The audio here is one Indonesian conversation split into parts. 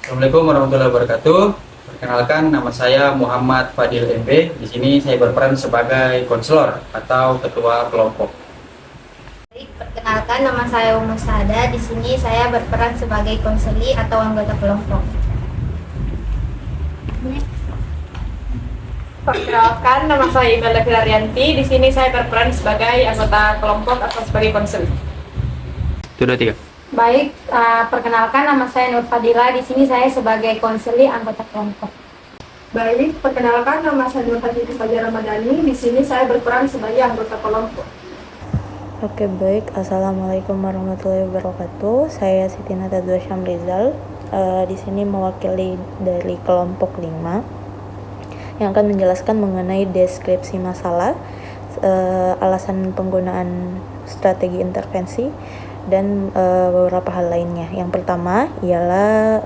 Assalamualaikum warahmatullahi wabarakatuh. Perkenalkan, nama saya Muhammad Fadil MB. Di sini saya berperan sebagai konselor atau ketua kelompok. Baik, perkenalkan nama saya Umu Sada. Di sini saya berperan sebagai konseli atau anggota kelompok. Perkenalkan, nama saya Imelda Filarianti. Di sini saya berperan sebagai anggota kelompok atau sebagai konsul. Sudah tiga. Baik, perkenalkan nama saya Nur Fadila. Di sini saya sebagai konseli anggota kelompok. Baik, perkenalkan nama saya Nur Hati Fajar Ramadhani. Di sini saya berperan sebagai anggota kelompok. Oke, baik. Assalamualaikum warahmatullahi wabarakatuh. Saya Siti Natadwa Syamrizal. Di sini mewakili dari kelompok 5 yang akan menjelaskan mengenai deskripsi masalah, alasan penggunaan strategi intervensi, dan beberapa hal lainnya. Yang pertama ialah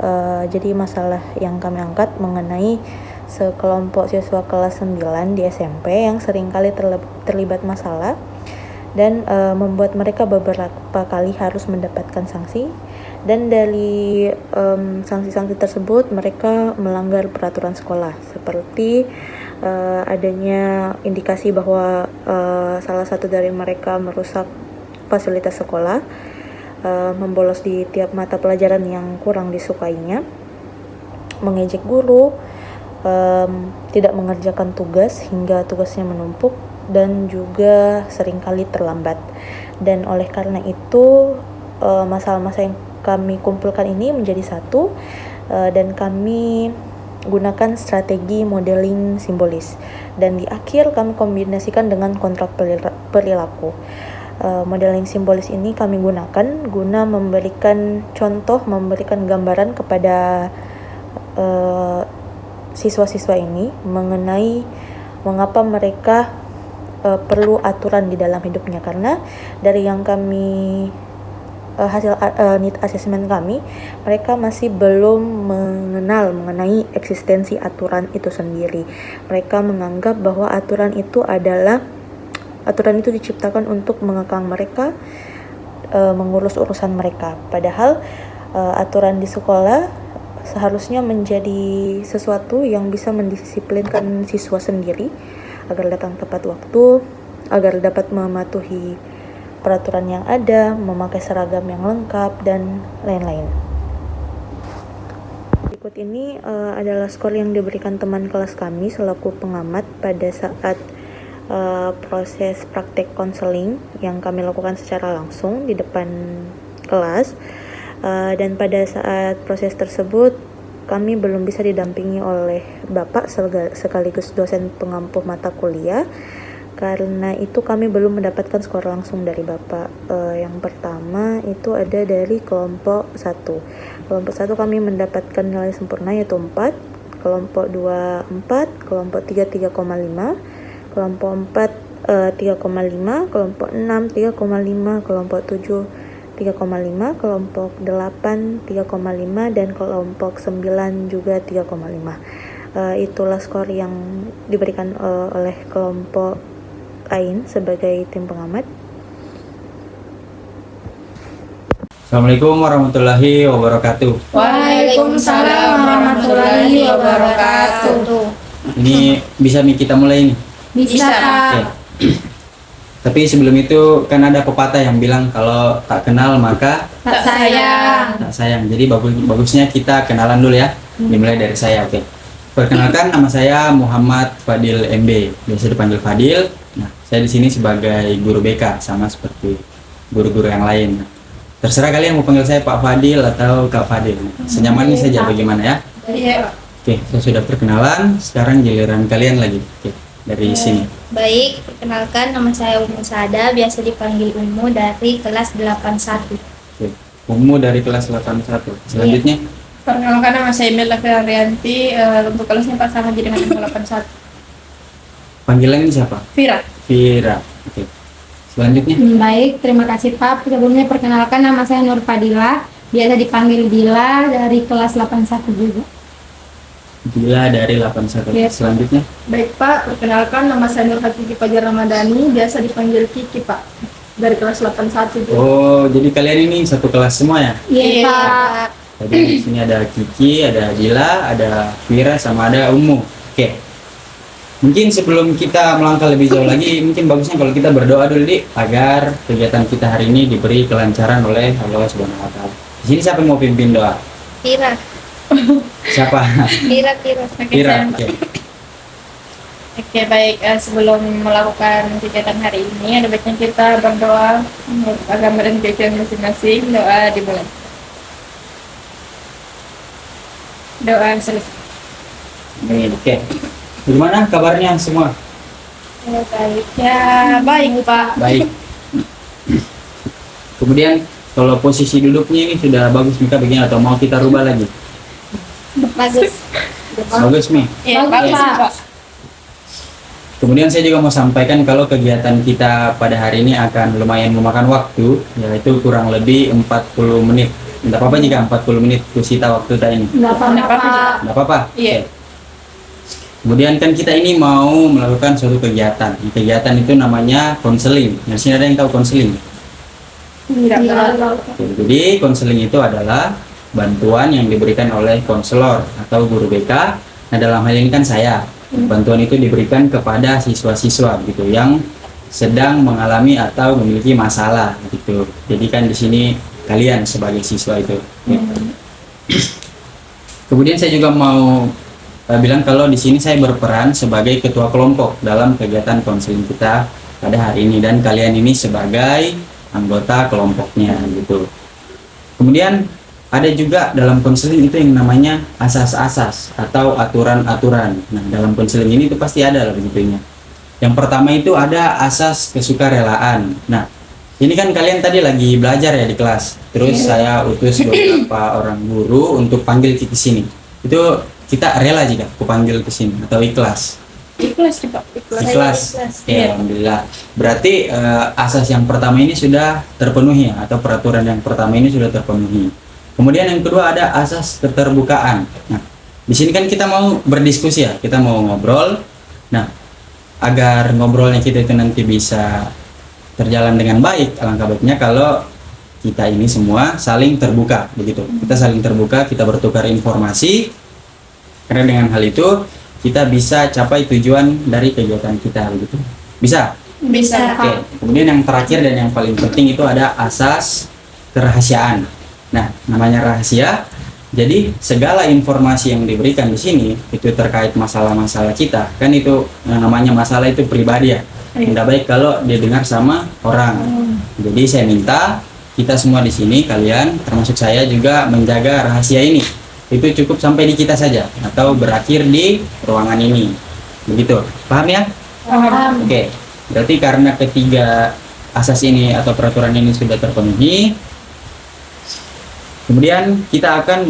jadi masalah yang kami angkat mengenai sekelompok siswa kelas 9 di SMP yang seringkali terlibat masalah dan membuat mereka beberapa kali harus mendapatkan sanksi, dan dari sanksi-sanksi tersebut mereka melanggar peraturan sekolah seperti adanya indikasi bahwa salah satu dari mereka merusak fasilitas sekolah, membolos di tiap mata pelajaran yang kurang disukainya, mengejek guru, tidak mengerjakan tugas hingga tugasnya menumpuk, dan juga seringkali terlambat. Dan oleh karena itu masalah-masalah yang kami kumpulkan ini menjadi satu, dan kami gunakan strategi modeling simbolis, dan di akhir kami kombinasikan dengan kontrak perilaku. Modeling simbolis ini kami gunakan guna memberikan contoh, memberikan gambaran kepada siswa-siswa ini mengenai mengapa mereka perlu aturan di dalam hidupnya, karena dari yang kami hasil need assessment kami, mereka masih belum mengenal mengenai eksistensi aturan itu sendiri. Mereka menganggap bahwa aturan itu diciptakan untuk mengekang mereka, mengurus urusan mereka. Padahal aturan di sekolah seharusnya menjadi sesuatu yang bisa mendisiplinkan siswa sendiri agar datang tepat waktu, agar dapat mematuhi peraturan yang ada, memakai seragam yang lengkap, dan lain-lain. Berikut ini adalah skor yang diberikan teman kelas kami selaku pengamat pada saat proses praktek konseling yang kami lakukan secara langsung di depan kelas, dan pada saat proses tersebut kami belum bisa didampingi oleh Bapak sekaligus dosen pengampu mata kuliah. Karena itu kami belum mendapatkan skor langsung dari Bapak. Yang pertama itu ada dari kelompok 1. Kelompok 1 kami mendapatkan nilai sempurna yaitu 4, kelompok 2 4, kelompok 3 3,5, kelompok 4 3,5, kelompok 6 3,5, kelompok 7 3,5, kelompok 8 3,5, dan kelompok 9 juga 3,5. Itulah skor yang diberikan oleh kelompok lain sebagai tim pengamat. Assalamualaikum warahmatullahi wabarakatuh. Waalaikumsalam warahmatullahi wabarakatuh. Ini bisa nih kita mulai nih. Bisa. Oke. Tapi sebelum itu kan ada pepatah yang bilang kalau tak kenal maka Tak sayang. tak sayang. Jadi bagusnya kita kenalan dulu ya. Dimulai dari saya, oke. Perkenalkan, nama saya Muhammad Fadil MB, biasa dipanggil Fadil. Nah, saya di sini sebagai guru BK sama seperti guru-guru yang lain. Terserah kalian mau panggil saya Pak Fadil atau Kak Fadil. Senyamannya saja, bagaimana ya? Iya. Oke, saya sudah perkenalan. Sekarang giliran kalian lagi. Oke, dari sini. Baik, perkenalkan nama saya Umu Sada. Biasa dipanggil Umu dari kelas 81. Oke. Umum dari kelas 81. Selanjutnya. Perkenalkan, nama saya Imelda Filarianti. Untuk kelasnya pasangan jadi dengan 81. Panggilannya siapa? Vira. Vira. Oke. Selanjutnya. Baik, terima kasih Pak. Sebelumnya perkenalkan nama saya Nur Fadila. Biasa dipanggil Dila dari kelas 81 juga. Bila dari 81. Yes. Selanjutnya. Baik Pak, perkenalkan nama saya Nur Hati Fajar Ramadhani. Biasa dipanggil Kiki Pak. Dari kelas 81 juga. Oh, jadi kalian ini satu kelas semua ya? Iya, Pak. Tadi di sini ada Kiki, ada Dila, ada Vira, sama ada Umu. Oke. Mungkin sebelum kita melangkah lebih jauh lagi, mungkin bagusnya kalau kita berdoa dulu, Dik, agar kegiatan kita hari ini diberi kelancaran oleh Allah Subhanahu wa taala. Di sini siapa yang mau pimpin doa? Pira. Siapa? Pira. Vira. Oke. Oke, baik. Sebelum melakukan kegiatan hari ini, ada baiknya kita berdoa untuk agama dan keyakinan masing-masing. Doa dimulai. Doa selesai. Oke. Bagaimana kabarnya semua? Baik. Ya, baik, Pak. Baik. Kemudian kalau posisi duduknya ini sudah bagus Mika begini atau mau kita rubah lagi? Bagus. Bagus Mi. Ya, Bagus, bagus, Pak. Pak. Kemudian saya juga mau sampaikan kalau kegiatan kita pada hari ini akan lumayan memakan waktu, yaitu kurang lebih 40 menit. Tidak apa-apa jika 40 menit kusita waktu kita ini. Nggak apa-apa. Tidak apa-apa. Iya. Kemudian kan kita ini mau melakukan suatu kegiatan. Kegiatan itu namanya konseling. Di sini ada yang tahu konseling? Tidak Iya. terlalu. Jadi konseling itu adalah bantuan yang diberikan oleh konselor atau guru BK. Nah dalam hal ini kan saya. Bantuan itu diberikan kepada siswa-siswa gitu yang sedang mengalami atau memiliki masalah gitu. Jadi kan di sini kalian sebagai siswa itu. Kemudian saya juga mau bilang kalau di sini saya berperan sebagai ketua kelompok dalam kegiatan konseling kita pada hari ini dan kalian ini sebagai anggota kelompoknya gitu. Kemudian ada juga dalam konseling itu yang namanya asas-asas atau aturan-aturan. Nah, dalam konseling ini itu pasti ada lah begitunya. Yang pertama itu ada asas kesukarelaan. Nah, ini kan kalian tadi lagi belajar ya di kelas. Terus saya utus beberapa orang guru untuk panggil ke sini. Itu kita rela jika aku panggil ke sini atau ikhlas. Ikhlas, Pak. Ikhlas. Ya, alhamdulillah. Berarti asas yang pertama ini sudah terpenuhi ya, atau peraturan yang pertama ini sudah terpenuhi. Kemudian yang kedua ada asas keterbukaan. Nah, di sini kan kita mau berdiskusi ya, kita mau ngobrol. Nah, agar ngobrolnya kita itu nanti bisa terjalan dengan baik, alangkah baiknya kalau kita ini semua saling terbuka begitu. Kita saling terbuka, kita bertukar informasi. Karena dengan hal itu kita bisa capai tujuan dari kegiatan kita begitu. Bisa? Bisa. Oke. Kemudian yang terakhir dan yang paling penting itu ada asas kerahasiaan. Nah, namanya rahasia. Jadi segala informasi yang diberikan di sini itu terkait masalah-masalah kita. Kan itu namanya masalah itu pribadi ya. Tidak baik kalau didengar sama orang. Jadi saya minta kita semua di sini, kalian termasuk saya juga menjaga rahasia ini. Itu cukup sampai di kita saja atau berakhir di ruangan ini. Begitu. Paham ya? Paham. Oke. Berarti karena ketiga asas ini atau peraturan ini sudah terpenuhi, kemudian kita akan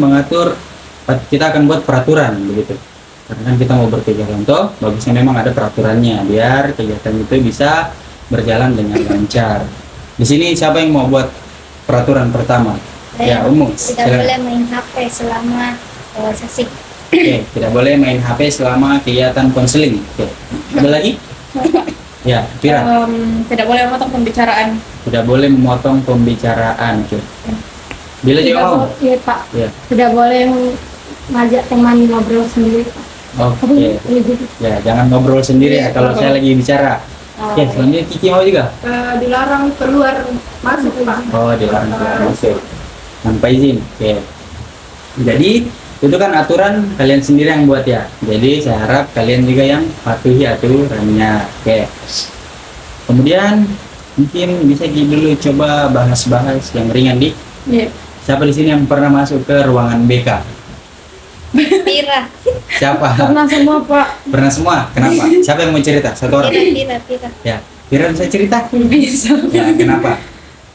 buat peraturan begitu. Karena kan kita mau berkegiatan toh, bagusnya memang ada peraturannya biar kegiatan itu bisa berjalan dengan lancar. Di sini siapa yang mau buat peraturan pertama? Ya, umum. Tidak boleh main HP selama sesi. Oke, tidak boleh main HP selama kegiatan konseling. Oke. Ada lagi? Ya, Vira. Tidak boleh memotong pembicaraan. Tidak boleh memotong pembicaraan. Oke. Bila juga Tidak mau. Iya, Pak. Ya. Tidak boleh ngajak teman ngobrol sendiri, Pak. Oke. Ya, jangan ngobrol sendiri ya kalau saya lagi bicara. Oke, selanjutnya Kiki mau juga? Dilarang keluar masuk, Pak. Oh, dilarang keluar masuk tanpa izin. Oke. Jadi itu kan aturan kalian sendiri yang buat ya. Jadi saya harap kalian juga yang patuhi aturannya. Oke. Kemudian mungkin bisa dulu coba bahas-bahas yang ringan di. Iya. Siapa di sini yang pernah masuk ke ruangan BK? Pira. Siapa? Pernah semua, Pak. Pernah semua. Kenapa? Siapa yang mau cerita? Satu orang. Pira. Ya. Vira bisa cerita? Bisa. Ya, kenapa?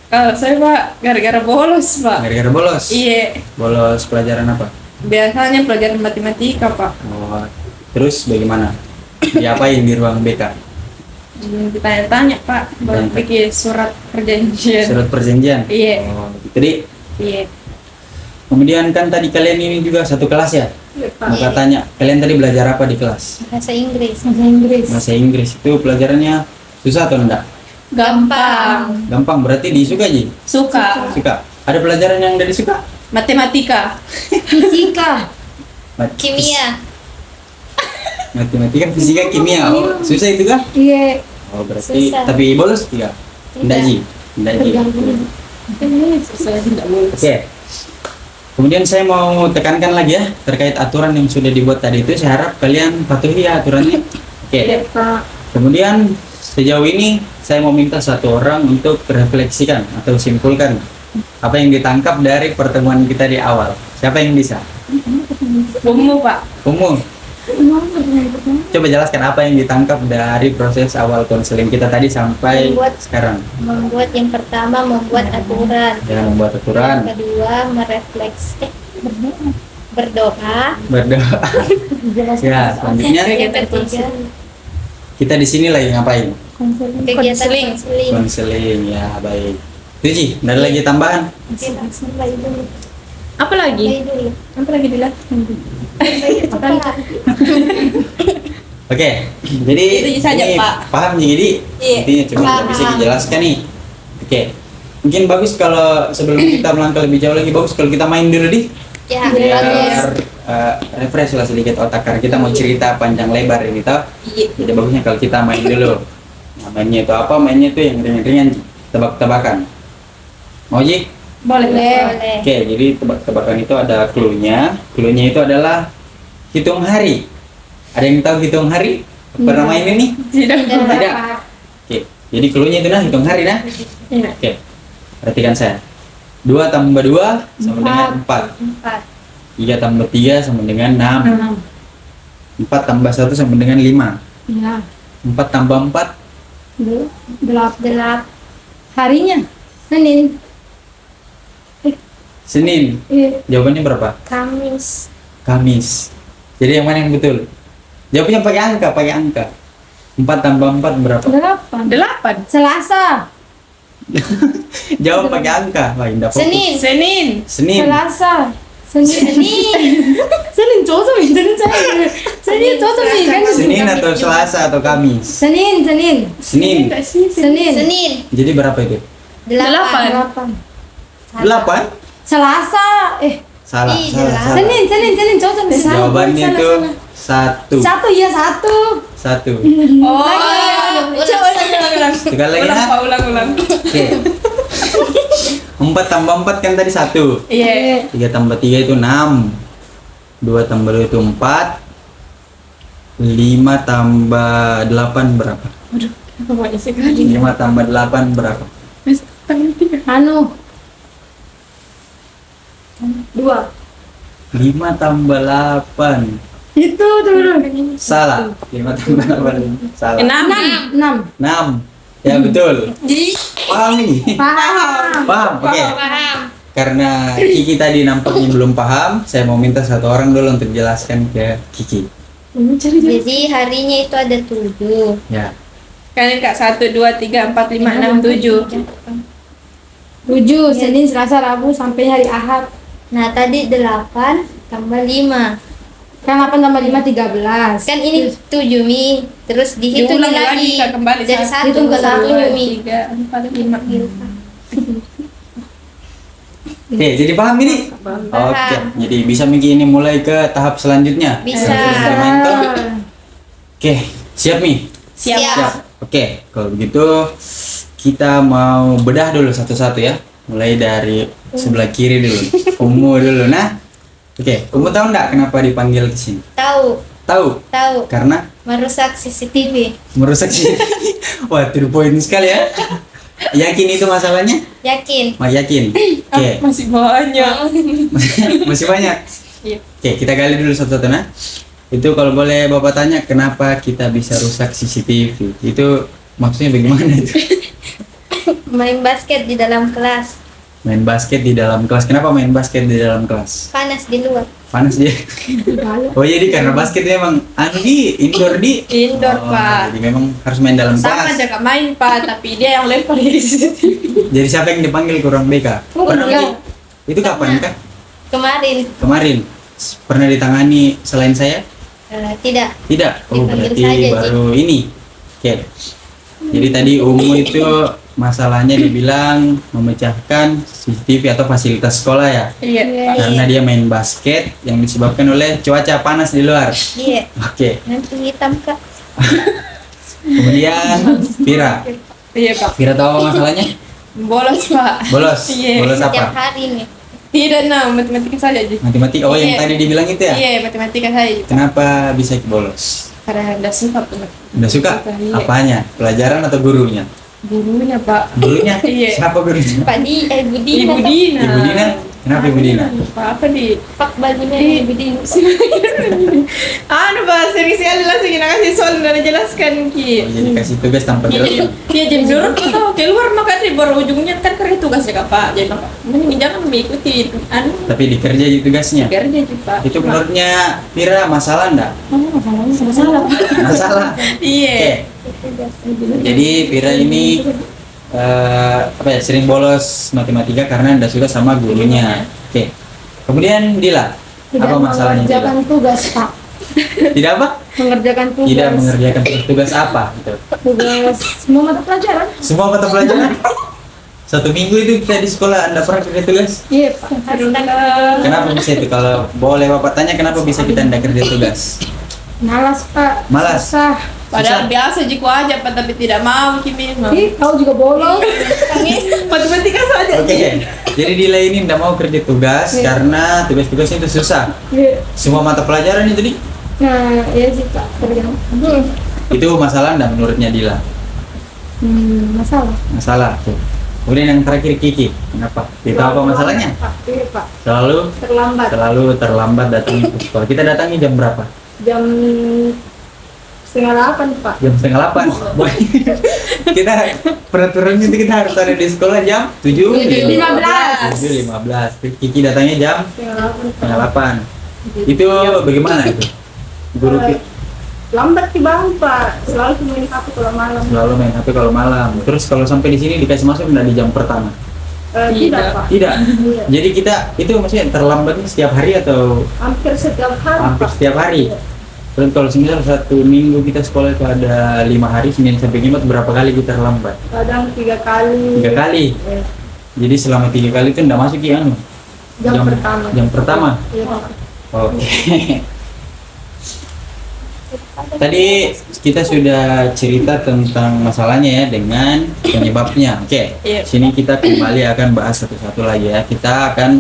Kalau saya, Pak, gara-gara bolos, Pak. Gara-gara bolos. Iya. Bolos pelajaran apa? Biasanya pelajaran matematika, Pak. Oh, terus bagaimana? Diapain di ruang BK? Ditanya-tanya, Pak. Baru Tanya. bikin surat perjanjian. Surat perjanjian? Iya. Oh, gitu Dik. Iya. Kemudian kan tadi kalian ini juga satu kelas ya? Maka tanya, kalian tadi belajar apa di kelas? Bahasa Inggris. Bahasa Inggris. Bahasa Inggris. Itu pelajarannya susah atau enggak? Gampang. Gampang, berarti disuka Ji? Suka. Suka. Ada pelajaran yang enggak disuka? Matematika. Fisika. Kimia. Matematika, fisika, kimia. Oh, susah itu kah? Iya. Oh, berarti Susah. tapi bolos tidak? Tidak Ji. Tidak Ji. Tergantung. Susah tidak boleh. Oke. Kemudian saya mau tekankan lagi ya terkait aturan yang sudah dibuat tadi itu. Saya harap kalian patuhi ya aturannya. Oke. Iya, Pak. Kemudian sejauh ini saya mau minta satu orang untuk refleksikan atau simpulkan apa yang ditangkap dari pertemuan kita di awal. Siapa yang bisa? Umum, Pak. Umum. Coba jelaskan apa yang ditangkap dari proses awal konseling kita tadi sampai sekarang. Membuat yang pertama membuat aturan. Ya, membuat aturan, Yang kedua berdoa. berdoa. Ya, selanjutnya Yang ketiga kita di sini lagi ngapain? kegiatan Konseling. konseling. Konseling, ya baik. Tuji, ada lagi tambahan? Apa lagi? Bayi dulu. Apa lagi Dila? Oke, jadi Itu saja, ini Pak. paham nih, jadi Iya, intinya cuma nggak bisa paham. dijelaskan nih. Oke, mungkin bagus kalau sebelum kita melangkah lebih jauh lagi bagus kalau kita main dulu di Ya, biar bagus. refresh lah sedikit otak karena kita mau cerita panjang lebar ini tau. Iya. Jadi bagusnya kalau kita main dulu. Nah, mainnya itu apa? Mainnya itu yang ringan-ringan, tebak-tebakan. Mau Ji? Boleh. Boleh. Oke, jadi tebak-tebakan itu ada clue-nya. Clue-nya itu adalah hitung hari. Ada yang tahu hitung hari? Pernah main ini? Tidak. Tidak. Oke, jadi clue-nya itu nah hitung hari nah. Iya. Oke, perhatikan saya. 2 tambah 2 sama dengan 4. 3 tambah 3 sama dengan 6. 4 tambah 1 sama dengan 5. Ya. 4 tambah 4 Delap. Harinya Senin. Senin. Iya. Jawabannya berapa? Kamis. Kamis. Jadi yang mana yang betul? Jawabnya pakai angka. 4 tambah 4 berapa? 8. Selasa. Jawab pakai angka. Wah, indah fokus. Senin. Senin. Senin. Selasa. Senin. Senin cocok itu saya. Senin cocok nih kan. Senin atau Selasa atau Kamis? Senin. Senin. Senin. Senin. Jadi berapa itu? 8. 8? Selasa. Salah, Ih, salah, jelas. salah. Senin cocok nih. Jawabannya itu 1. Satu. 1. Oh. Coba ulang. Sekali lagi Ulang, nah. Pak, ulang. Oke. 4 tambah 4 kan tadi 1. Iya. 3 tambah 3 itu 6. 2 tambah 2 itu 4. 5 tambah 8 berapa? Aduh, apa banyak sekali. 5 tambah 8 berapa? Mas, tangan 3. Anu. 2. 5 tambah 8. Itu dulu. Salah. 5 tambah 8. Salah. 6. 6. Ya betul. Paham ini? Paham. Paham. Oke. Paham. Karena Kiki tadi nampaknya belum paham, saya mau minta satu orang dulu untuk jelaskan ke Kiki. Jadi harinya itu ada 7. Ya. Kalian Kak 1 2 3 4 5 6 7. 7. Senin, Selasa, Rabu sampai hari Ahad. Nah, tadi 8 tambah 5. Kan 8 tambah 5 13. Kan ini 7 Mi. Terus dihitung Diulang lagi. Kak, kembali Dari 1 Hitung ke ke 1 Mi. 3 4 5. Oke, jadi paham ini? Oke, jadi bisa Miki ini mulai ke tahap selanjutnya. Bisa. Sudah main toh? Oke, siap Mi? Siap. Oke, kalau begitu kita mau bedah dulu satu-satu ya. Mulai dari sebelah kiri dulu. Umu dulu. Nah, oke, Umu tahu nggak kenapa dipanggil ke sini? Tahu. Tahu? Karena Merusak CCTV. merusak sih. Wah, to the point sekali ya. Yakin itu masalahnya? Yakin. Yakin. Oke. Masih banyak. Masih banyak. Iya. Oke, kita gali dulu satu-satu nah. Itu kalau boleh Bapak tanya kenapa kita bisa rusak CCTV? Itu maksudnya bagaimana itu? Main basket di dalam kelas. Main basket di dalam kelas. Kenapa main basket di dalam kelas? Panas di luar. Panas dia. Oh iya di karena basketnya emang indoor di. Indoor, Pak. Jadi memang harus main dalam Sama kelas. aja Kak main Pak, tapi dia yang lempar di CCTV. Jadi siapa yang dipanggil kurang BK? Pernah iya. Ki? Itu kapan kah? Kemarin. Kemarin. Pernah ditangani selain saya? Tidak. Tidak. Oh Dipanggil berarti saja, Ci. baru ini. Oke. Jadi tadi Umu itu masalahnya dibilang memecahkan CCTV atau fasilitas sekolah ya. Iya. Karena dia main basket yang disebabkan oleh cuaca panas di luar. Iya. Oke. Nanti hitam kak. Kemudian Vira. Iya Pak. Vira tahu apa masalahnya? Bolos Pak. Bolos. Iya. Bolos Setiap apa? hari nih. Tidak, nah matematika saja Ji. Matematika. Oh, yang Iya. tadi dibilang itu ya? Iya, matematika saya juga. Kenapa bisa bolos? Karena tidak suka Pak. Udah suka? Iya. Apanya? Pelajaran atau gurunya? Gurunya Pak. Gurunya? Iya. Siapa gurunya? Pak Budina. Ibu Dina. Ibu Dina? Kenapa Ibu Dina? Apa di? Pak bajunya Ibu Dina. Anu Pak, sering sekali langsung kita kasih soal dan jelaskan Ki. Oh, jadi kasih tugas tanpa Iya, jelas. iya jadi menurut kau tahu keluar maka di baru ujungnya kan kerja tugasnya Kak Pak. Jadi maka mending jangan mengikuti anu Tapi dikerja di tugasnya. kerja juga Pak. Itu menurutnya Vira masalah enggak? masalahnya sama-sama Pak. Masalah. Iya. Jadi Vira ini apa ya, sering bolos matematika karena tidak suka sama gurunya. Oke. Kemudian Dila, Tidak apa masalahnya Dila? mengerjakan tugas Pak. Tidak apa? Mengerjakan tugas. Tidak mengerjakan tugas apa? Gitu. Tugas semua mata pelajaran. Semua mata pelajaran. Satu minggu itu kita di sekolah Anda pernah kerja tugas? Iya Pak. Kenapa bisa itu? Kalau boleh Bapak tanya kenapa bisa kita tidak kerja tugas? Malas Pak. Malas. Susah. Padahal biasa jiku aja Pak tapi tidak mau Kimi. Ih, kau juga bolos. Matematika saja. Oke. Jadi Dila ini tidak mau kerja tugas karena tugas-tugasnya itu susah. Iya. Semua mata pelajaran itu di. Nah, iya sih Pak. Tergantung. Itu masalah enggak menurutnya Dila? Masalah. Masalah. Tuh. Kemudian yang terakhir Kiki, kenapa? Kita apa masalahnya? Pak, iya Pak. Selalu terlambat datang ke sekolah. Kita datangi jam berapa? Jam 7:30 Pak. Jam 7:30. Boy. Kita peraturannya itu kita harus ada di sekolah jam 7:15. 7:15. Kiki datangnya jam 7:30. Itu bagaimana itu? Guru Lambat dibangun Pak, selalu main HP kalau malam. selalu main HP kalau malam. Terus kalau sampai di sini dikasih masuk enggak di jam pertama? Tidak Pak. Tidak. Jadi kita itu maksudnya terlambatnya setiap hari atau Hampir setiap hari hampir Pak. setiap hari? Terus kalau misal satu minggu kita sekolah itu ada 5 hari, Senin sampai Jumat, berapa kali kita terlambat? Kadang 3 kali. 3 kali. Iya. Jadi selama 3 kali itu enggak masuk ya anu? Jam pertama. Jam pertama. Iya Pak. Oke. Tadi kita sudah cerita tentang masalahnya ya dengan penyebabnya. Oke. Iya. Sini kita kembali akan bahas satu-satu lagi ya. Kita akan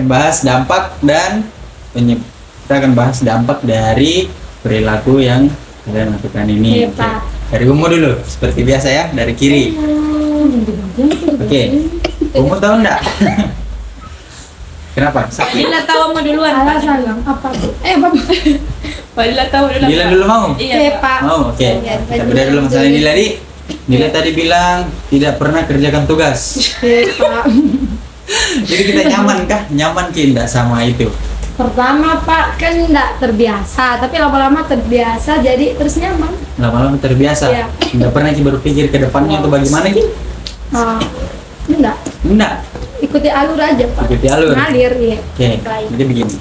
bahas dampak dan kita akan bahas dampak dari perilaku yang kalian lakukan ini. Iya, Oke. Pak. Dari Umu dulu, seperti biasa ya, dari kiri. Oke. Umu tahu enggak? Kenapa? Dila tahu mau duluan Pak. Alasan apa tuh? Apa? Pak Dila tahu duluan. Dila Pak. dulu mau? Iya Iya Pak. Pak. Mau, oke. Iya, Kita beda dulu masalah Dila di. Dila tadi bilang tidak pernah kerjakan tugas. Iya Pak. Jadi kita nyaman kah? Nyaman tidak sama itu? Pertama Pak kan enggak terbiasa, tapi lama-lama terbiasa jadi terus nyaman. Lama-lama terbiasa. Iya. Tidak pernah Ki berpikir ke depannya itu bagaimana Ki? Enggak. Enggak. Ikuti alur aja Pak. Ikuti alur. Ngalir ya. Oke. Jadi begini.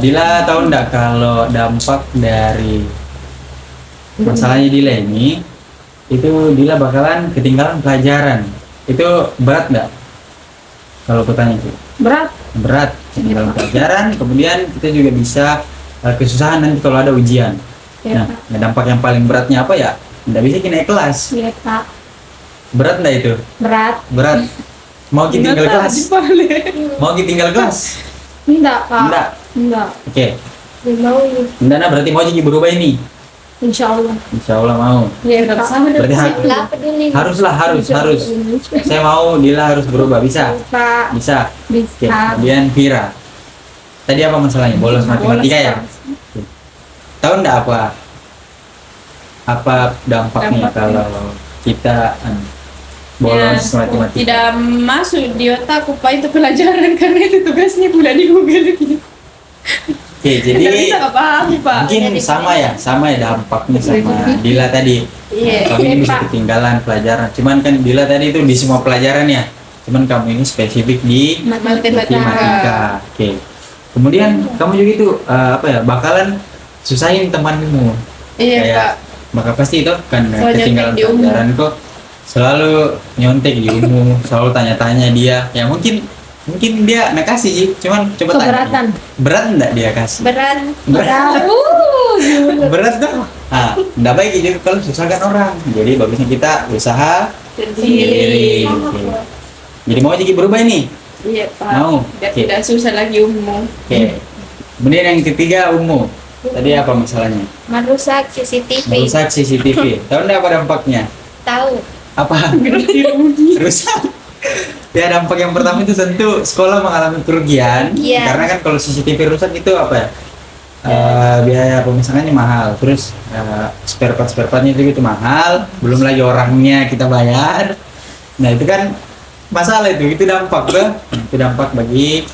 Dila tahu enggak kalau dampak dari masalahnya Dila ini itu Dila bakalan ketinggalan pelajaran. Itu berat enggak? Kalau aku tanya Ki. Berat. Ketinggalan pelajaran, kemudian kita juga bisa kesusahan nanti kalau ada ujian. Ya, Nah, dampak yang paling beratnya apa ya? Nggak bisa kita naik kelas. Iya Pak. Berat nggak itu? Berat. Berat. Mau kita tinggal kelas? Mau kita tinggal kelas? Enggak Pak. Enggak. Enggak. Oke. Mau Enggak, nah berarti mau jadi berubah ini. Insya Allah. Insya Allah mau. Iya Pak. Berarti Lah peduli. haruslah harus. Saya mau Dila harus berubah, bisa? Pak. Bisa. Oke. Bisa. Kemudian Vira. Tadi apa masalahnya? Bolos matematika ya? Tahu enggak apa dampaknya kalau kita bolos Ya, matematika? tidak masuk di otakku Pak itu pelajaran karena itu tugasnya pula di Google gitu. Oke, Tidak jadi bisa nggak paham Pak. mungkin sama ya dampaknya sama Dila tadi. Iya. Kamu ini bisa Pak. ketinggalan pelajaran. Cuman kan Dila tadi itu di semua pelajaran ya. Cuman kamu ini spesifik di matematika. Oke. Kemudian kamu juga itu bakalan susahin temanmu. Iya Kayak Pak. maka pasti itu kan Selalu ketinggalan nyontek di umum. pelajaran kok, selalu nyontek di umum, selalu tanya-tanya dia. Ya mungkin dia nak kasih sih, cuman coba tanya. Keberatan. Berat enggak dia kasih? Berat. Berat tuh. Ah, enggak baik juga kalau susahkan orang. Jadi bagusnya kita usaha sendiri. Oke. Jadi mau jadi berubah ini? Iya Pak. Mau. Biar Oke. tidak susah lagi umum. Oke. Kemudian yang ketiga umum. Tadi apa masalahnya? Merusak CCTV. Merusak CCTV. Tahu enggak apa dampaknya? Tahu. Apa? Rusak. Ya, dampak yang pertama itu tentu sekolah mengalami kerugian. Iya. Karena kan kalau CCTV rusak itu apa ya? Biaya pemasangannya mahal. Terus spare partnya itu mahal. Belum lagi orangnya kita bayar. Nah itu kan masalah itu dampak tuh. Itu dampak bagi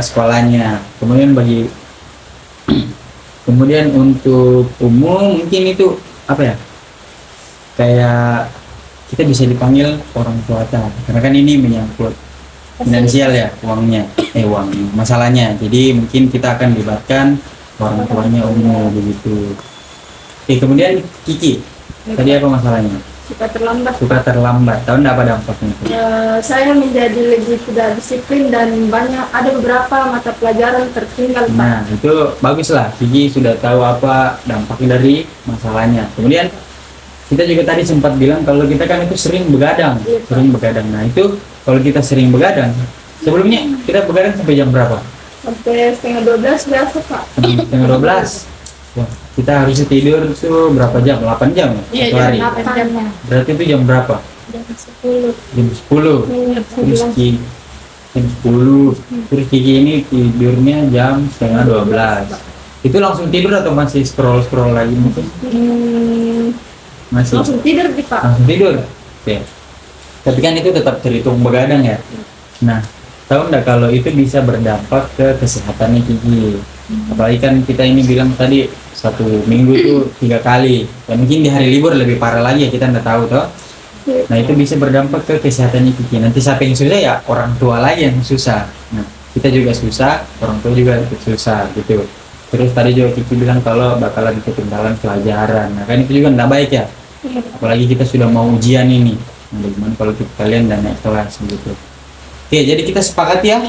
sekolahnya. Kemudian untuk umum mungkin itu apa ya? Kayak kita bisa dipanggil orang tua karena kan ini menyangkut finansial ya, uangnya masalahnya. Jadi mungkin kita akan libatkan orang tuanya umum begitu. Kemudian Kiki tadi apa masalahnya? Suka terlambat. Tahu enggak apa dampaknya itu? Saya menjadi lebih tidak disiplin dan ada beberapa mata pelajaran tertinggal Pak. Nah itu bagus lah, Kiki sudah tahu apa dampak dari masalahnya. Kemudian kita juga tadi sempat bilang kalau kita kan itu sering begadang. Nah itu kalau kita sering begadang, sebelumnya kita begadang sampai jam berapa? Sampai setengah 12 biasa Pak. Setengah 12. Wah, kita harusnya tidur tuh berapa jam? 8 jam Iya, satu hari. jam 8 jam. Berarti itu jam berapa? Jam 10. Jam 10. Terus jam 10. Terus Kiki ini tidurnya jam setengah 12. Itu langsung tidur atau masih scroll lagi mungkin? Masih. Langsung tidur di Pak. Langsung tidur. Oke. Tapi kan itu tetap terhitung begadang ya. Nah, tahu nggak kalau itu bisa berdampak ke kesehatannya Kiki? Apalagi kan kita ini bilang tadi 1 minggu itu 3 kali. Ya mungkin di hari libur lebih parah lagi ya, kita nggak tahu toh. Nah itu bisa berdampak ke kesehatannya Kiki. Nanti siapa yang susah ya orang tua lagi yang susah. Nah kita juga susah, orang tua juga ikut susah gitu. Terus tadi juga Kiki bilang kalau bakalan ketinggalan pelajaran. Nah kan itu juga nggak baik ya. Apalagi kita sudah mau ujian ini. Nah, bagaimana kalau kalian dan naik kelas gitu. Oke, jadi kita sepakat ya.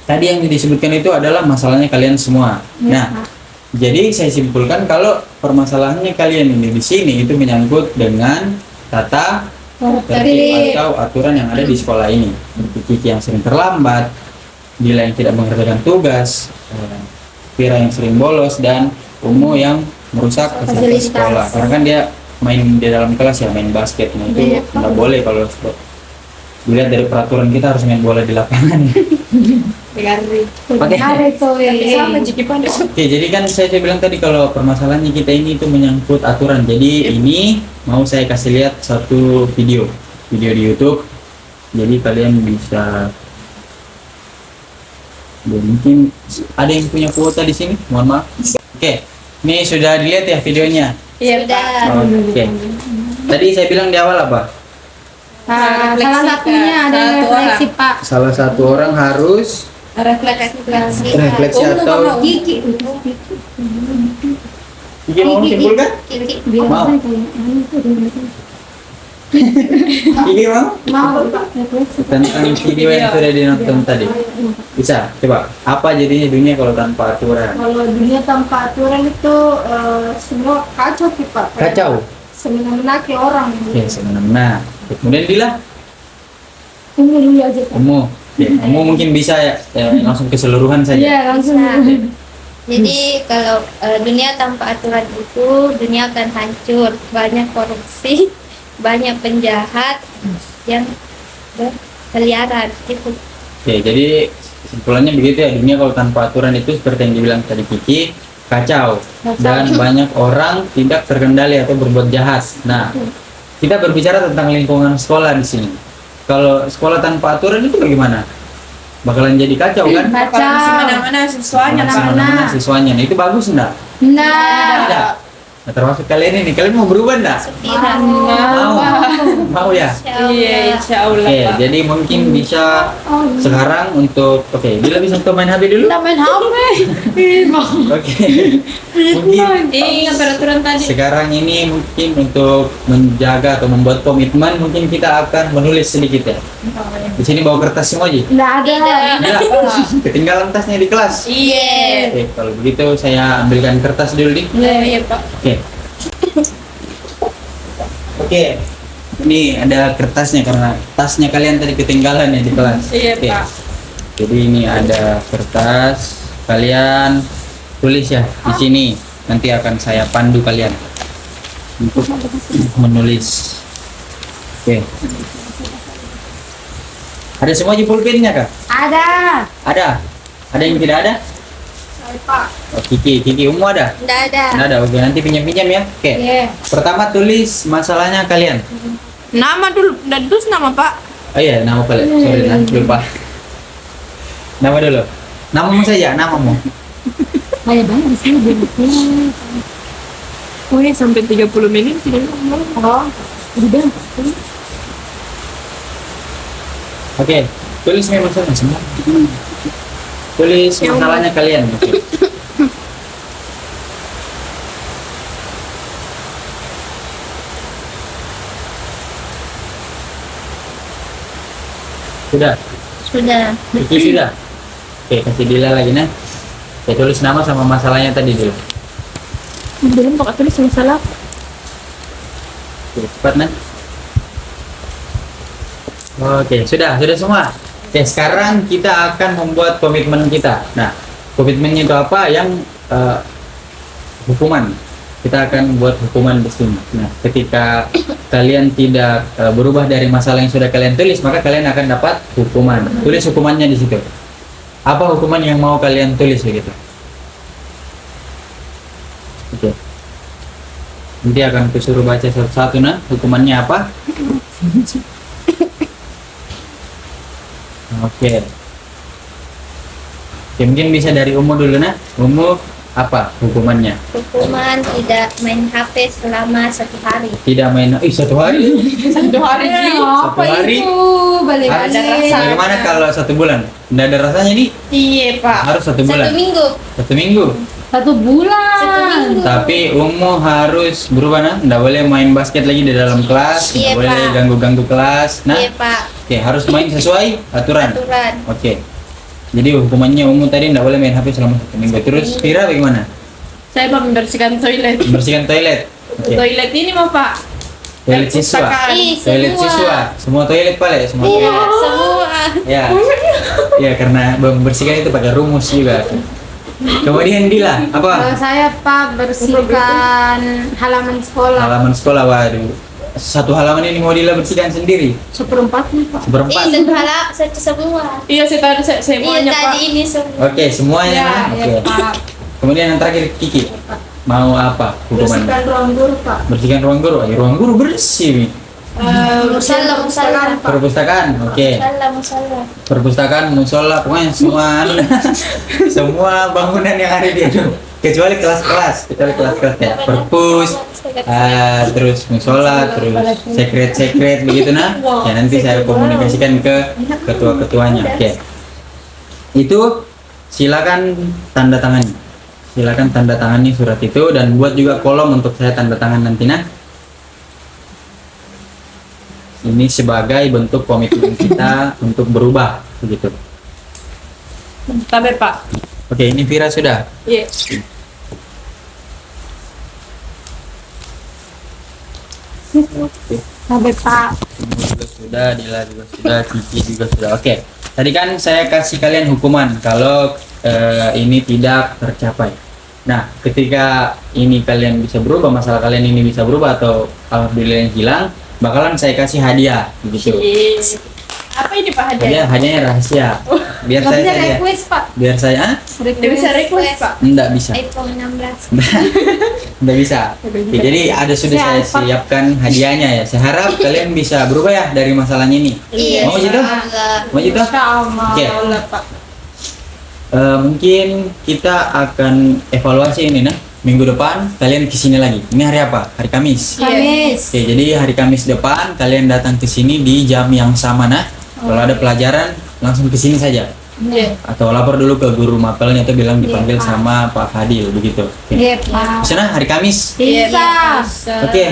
Tadi yang disebutkan itu adalah masalahnya kalian semua. Nah, jadi saya simpulkan kalau permasalahannya kalian ini di sini itu menyangkut dengan tata tertib atau aturan yang ada di sekolah ini. Seperti Kiki yang sering terlambat, Dila yang tidak mengerjakan tugas, Vira yang sering bolos, dan Umu yang merusak fasilitas sekolah. Karena kan dia main di dalam kelas ya, main basket. Nah itu nggak boleh kalau dilihat dari peraturan kita harus main bola di lapangan. Oke. Sama Jiki Pandai. Oke, jadi kan saya bilang tadi kalau permasalahannya kita ini itu menyangkut aturan. Jadi ini mau saya kasih lihat satu video di YouTube. Jadi kalian bisa, mungkin ada yang punya kuota di sini. Mohon maaf. Oke, ini sudah dilihat ya videonya. Iya Pak. Oke. Tadi saya bilang di awal apa? Salah satunya ada refleksi Pak. Salah satu orang harus refleksi atau Kiki. Kiki mau simpulkan? Mau. Kiki mau? Tentang video yang sudah dinonton tadi. Bisa, coba. Apa jadinya dunia kalau tanpa aturan? Kalau dunia tanpa aturan itu semua kacau sih Pak. Kacau. Semena-mena ke orang. Oke, semena-mena. Kemudian Dila? Tunggu dulu aja Pak. Kamu? Kamu mungkin bisa ya, langsung keseluruhan saja. Iya, langsung. Jadi kalau dunia tanpa aturan itu dunia akan hancur, banyak korupsi, banyak penjahat yang berkeliaran itu. Oke, jadi kesimpulannya begitu ya, dunia kalau tanpa aturan itu seperti yang dibilang tadi Kiki, kacau dan banyak orang tidak terkendali atau berbuat jahat. Nah, kita berbicara tentang lingkungan sekolah di sini. Kalau sekolah tanpa aturan itu bagaimana? Bakalan jadi kacau kan? Mana-mana siswanya. Mana-mana siswanya. Nah, itu bagus enggak? Nah, Tidak. Nah, termasuk kalian ini, kalian mau berubah enggak? Tidak. Mau ya? Iya, insya Allah Oke, Pak. jadi mungkin bisa sekarang untuk Bila bisa untuk main HP dulu. Kita main HP. Oke. Mungkin Ingat peraturan tadi. sekarang ini mungkin untuk menjaga atau membuat komitmen mungkin kita akan menulis sedikit ya. Di sini bawa kertas semua aja. Nggak ada. Enggak, ketinggalan tasnya di kelas. Iya. Oke, kalau begitu saya ambilkan kertas dulu nih. Iya Pak. Oke. Oke. Ini ada kertasnya karena tasnya kalian tadi ketinggalan ya di kelas. Iya Oke. Pak. Jadi ini ada kertas, kalian tulis ya di sini. Nanti akan saya pandu kalian untuk menulis. Oke. Ada semua aja pulpennya kak? Ada. Ada. Ada yang tidak ada? Pak. Oh, Kiki Umu ada? Tidak ada. Tidak ada. Oke, nanti pinjam ya. Oke. Iya. Pertama tulis masalahnya kalian. Nama dulu, dan terus nama Pak. Oh iya, nama kalian. Sorry, nanti lupa. Nama dulu. Namamu saja, namamu. Banyak banget di sini bukunya. Oh ini sampai 30 menit tidak ngomong. Oh, udah. Oke, tulis masalahnya semua. Tulis masalahnya kalian. Oke. Sudah. Sudah. Kiki sudah. Oke, kasih Dila lagi nah. Oke, tulis nama sama masalahnya tadi dulu. Belum Pak tulis masalah. Oke, cepat nah. Oke, sudah semua. Oke, sekarang kita akan membuat komitmen kita. Nah, komitmennya itu apa? Yang hukuman. Kita akan buat hukuman di sini. Nah, ketika kalian tidak berubah dari masalah yang sudah kalian tulis, maka kalian akan dapat hukuman. Tulis hukumannya di situ. Apa hukuman yang mau kalian tulis begitu? Oke. Nanti akan kusuruh baca satu-satu nah, hukumannya apa? Oke. Oke, mungkin bisa dari Umu dulu nah. Umu apa hukumannya? Hukuman tidak main HP selama 1 hari. Tidak main 1 hari? Satu hari Satu hari? Balik Harus- ada rasa. Bagaimana kalau 1 bulan? Tidak ada rasanya nih? Iya Pak. Harus 1 bulan? 1 minggu. 1 minggu? 1 bulan. 1 minggu. Tapi Umu harus berubah nah. Tidak boleh main basket lagi di dalam kelas. Tidak Iya, boleh Pak. ganggu-ganggu kelas. Nah, Iya Pak. oke, harus main sesuai aturan. Aturan. Oke. Jadi hukumannya Umu tadi tidak boleh main HP selama 1 minggu. Terus Vira bagaimana? Saya Pak membersihkan toilet. Membersihkan toilet. Oke. Toilet ini mau Pak. Toilet siswa. Perpustakaan. Ih, Toilet semua. siswa. Semua toilet pale, semua Iya, toilet. semua. Ya. Ya, karena membersihkan itu pakai rumus juga. Kemudian Dila, Kalau apa? saya Pak bersihkan halaman sekolah. Halaman sekolah, waduh. 1 halaman ini mau Dila bersihkan sendiri. 1/4 pak. Seperempat. Satu semua. Iya saya tahu saya Iya semuanya Pak. tadi ini semua. Oke, semuanya. Ya, Oke. ya Pak. Kemudian yang terakhir Kiki. Mau apa hukumannya? Bersihkan ruang guru, Pak. Bersihkan ruang guru. Ya, ruang guru bersih nih. Musala, musala. Perpustakaan. Oke. Musala, musala. Perpustakaan, musola, pokoknya semua semua bangunan yang ada di itu. Kecuali kelas-kelas ya. Perpus, terus musola, terus sekret begitu nah. Ya nanti saya komunikasikan ke ketua-ketuanya. Oke. Itu silakan tanda tangani. Silakan tanda tangani surat itu dan buat juga kolom untuk saya tanda tangan nanti nah. Ini sebagai bentuk komitmen kita untuk berubah begitu. Tabe Pak. Oke, ini Vira sudah. Iya. Sampai Pak. Ini juga sudah, Dila juga sudah, Kiki juga sudah. Oke. Tadi kan saya kasih kalian hukuman kalau ini tidak tercapai. Nah, ketika ini kalian bisa berubah, masalah kalian ini bisa berubah atau alhamdulillah yang hilang, bakalan saya kasih hadiah begitu. Iya. Apa ini Pak hadiahnya? Hadiahnya rahasia. Biar Nggak saya bisa saja. request Pak. Biar saya Dia bisa request Pak. enggak bisa. iPhone 16. Enggak bisa. Oke, jadi ada sudah saya siapkan hadiahnya ya. Saya harap kalian bisa berubah ya dari masalahnya ini. Iya. Mau gitu? Enggak. Mau gitu? Oke. Allah Pak. Mungkin kita akan evaluasi ini nah. minggu depan kalian kesini lagi. Ini hari apa? Hari Kamis. Kamis. Oke, jadi hari Kamis depan kalian datang ke sini di jam yang sama nah. Kalau ada pelajaran langsung ke sini saja. Iya. Atau lapor dulu ke guru mapelnya atau bilang dipanggil sama Pak Fadil begitu. Oke. Iya, Pak. Bisa nah hari Kamis. Iya, Bisa. bisa. Oke.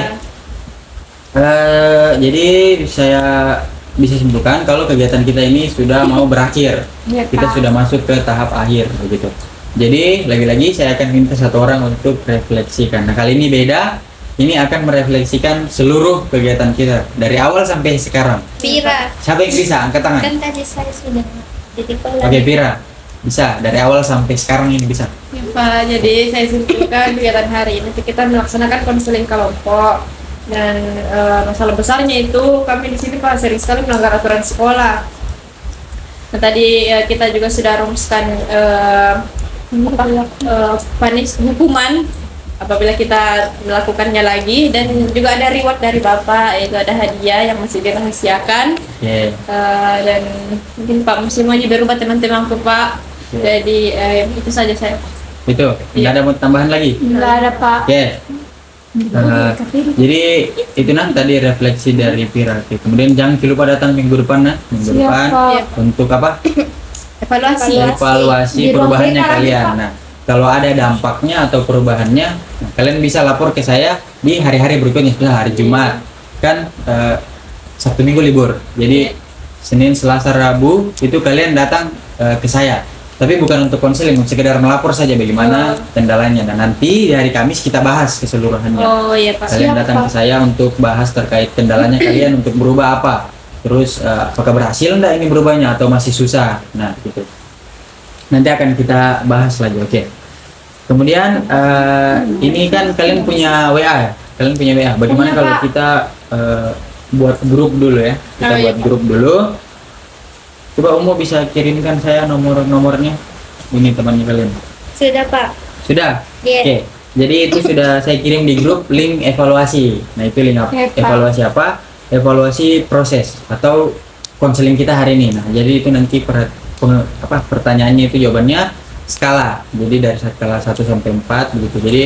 Jadi saya bisa simpulkan kalau kegiatan kita ini sudah mau berakhir. Iya, Kita Pak. sudah masuk ke tahap akhir begitu. Jadi lagi-lagi saya akan minta satu orang untuk refleksikan. Nah kali ini beda. Ini akan merefleksikan seluruh kegiatan kita dari awal sampai sekarang. Pira, Siapa yang bisa angkat tangan? kan tadi saya sudah titik Oke, Pira. Bisa dari awal sampai sekarang ini bisa. Ya, Pak, jadi saya simpulkan kegiatan hari ini kita melaksanakan konseling kelompok dan masalah besarnya itu kami di sini Pak sering sekali melanggar aturan sekolah. Nah tadi kita juga sudah rumuskan hukuman apabila kita melakukannya lagi dan juga ada reward dari Bapak yaitu ada hadiah yang masih dirahasiakan. Oke. Dan mungkin Pak mesti mau berubah teman-temanku Pak. Jadi itu saja saya. Itu. Nggak ada mau tambahan lagi? Nggak ada, Pak. Oke. Jadi itu nah tadi refleksi dari Pira. Oke, kemudian jangan lupa datang minggu depan nah. Minggu Siap, depan Pak. untuk apa? Evaluasi. Evaluasi Di ruang perubahannya BK, kalian. Pak. Nah, kalau ada dampaknya atau perubahannya, nah, kalian bisa lapor ke saya di hari-hari berikutnya. Setelah hari Jumat kan Sabtu Minggu libur. Jadi Senin, Selasa, Rabu itu kalian datang ke saya. Tapi bukan untuk konseling, sekedar melapor saja bagaimana kendalanya. Dan nanti di hari Kamis kita bahas keseluruhannya. Oh iya Pak. Kalian Siap, datang Pak. ke saya untuk bahas terkait kendalanya kalian untuk berubah apa. Terus apakah berhasil enggak ini berubahnya atau masih susah. Nah, gitu. Nanti akan kita bahas lagi. Oke. Kemudian ini kan kalian punya WA ya? Kalian punya WA. Bagaimana Punya, kalau Pak. kita buat grup dulu ya? Kita Oh, iya, buat Pak. grup dulu. Coba Umu bisa kirimkan saya nomornya. Ini temannya kalian. sudah Pak. Sudah? Iya. Oke. Jadi itu sudah saya kirim di grup link evaluasi. Nah, itu link Oke, Pak. evaluasi apa? Evaluasi proses atau konseling kita hari ini. Nah, jadi itu nanti pertanyaannya itu jawabannya skala. Jadi dari skala 1 sampai 4 begitu. Jadi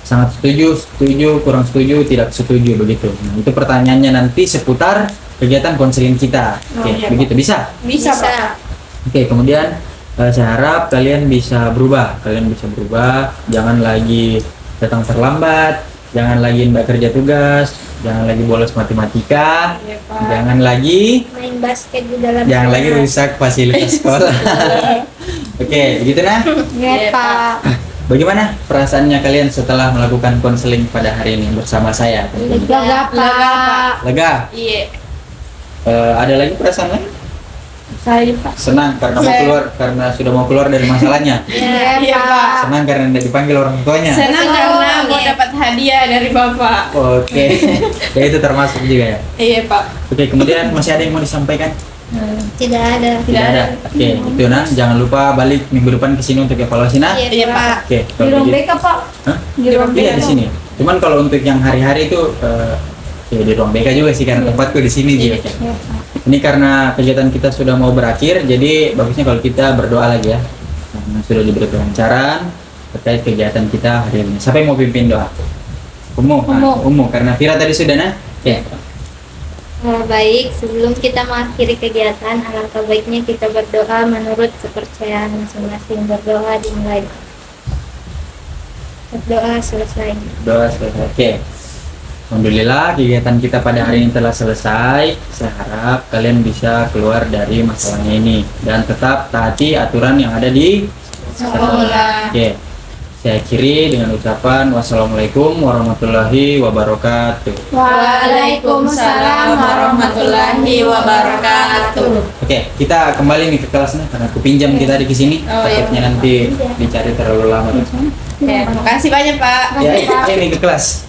sangat setuju, setuju, kurang setuju, tidak setuju begitu. Nah, itu pertanyaannya nanti seputar kegiatan konseling kita. Oke, iya, begitu bisa? Bisa Pak. Oke, kemudian saya harap kalian bisa berubah. Kalian bisa berubah, jangan lagi datang terlambat, jangan lagi tidak kerja tugas, jangan lagi bolos matematika, Iya Pak. jangan lagi Main basket di dalam jangan lagi kelas. rusak fasilitas sekolah. Oke, begitu nah. Iya, Iya, Pak. Bagaimana perasaannya kalian setelah melakukan konseling pada hari ini bersama saya? tentunya? Lega, Lega, Pak. Lega? Iya. Ada lagi perasaan lain? Saya, Pak. Senang karena Saya- karena sudah mau keluar dari masalahnya. Iya, Iya, Pak. Pak. Senang karena tidak dipanggil orang tuanya. Senang Senang, karena mau ya. dapat hadiah dari Bapak. Oke, ya itu termasuk juga ya. Iya Pak. Oke, kemudian masih ada yang mau disampaikan? Tidak ada. Tidak ada. Oke, itu nah. Jangan lupa balik minggu depan ke sini untuk evaluasi nah. Iya Pak. Oke, Di kalau ruang begitu. BK, Pak. Hah? Di ruang Iya BK. di sini. Cuman kalau untuk yang hari-hari itu ya di ruang BK juga sih karena tempatku di sini juga. Iya, Pak. Ini karena kegiatan kita sudah mau berakhir, jadi bagusnya kalau kita berdoa lagi ya. Karena sudah diberi kelancaran terkait kegiatan kita hari ini. Siapa yang mau pimpin doa? Umu. Umu karena Vira tadi sudah nah. Oke. Baik, sebelum kita mengakhiri kegiatan, alangkah baiknya kita berdoa menurut kepercayaan masing-masing. Berdoa dimulai. Berdoa selesai. Doa selesai. Oke. Alhamdulillah kegiatan kita pada hari ini telah selesai. Saya harap kalian bisa keluar dari masalahnya ini dan tetap taati aturan yang ada di Sekolah. Oke. Saya akhiri dengan ucapan wassalamualaikum warahmatullahi wabarakatuh. Waalaikumsalam warahmatullahi wabarakatuh. Oke, kita kembali nih ke kelasnya karena aku pinjam kita di sini. Oh, iya. Takutnya nanti dicari terlalu lama. Ya, terima kasih banyak Pak. Ya, ini ke kelas.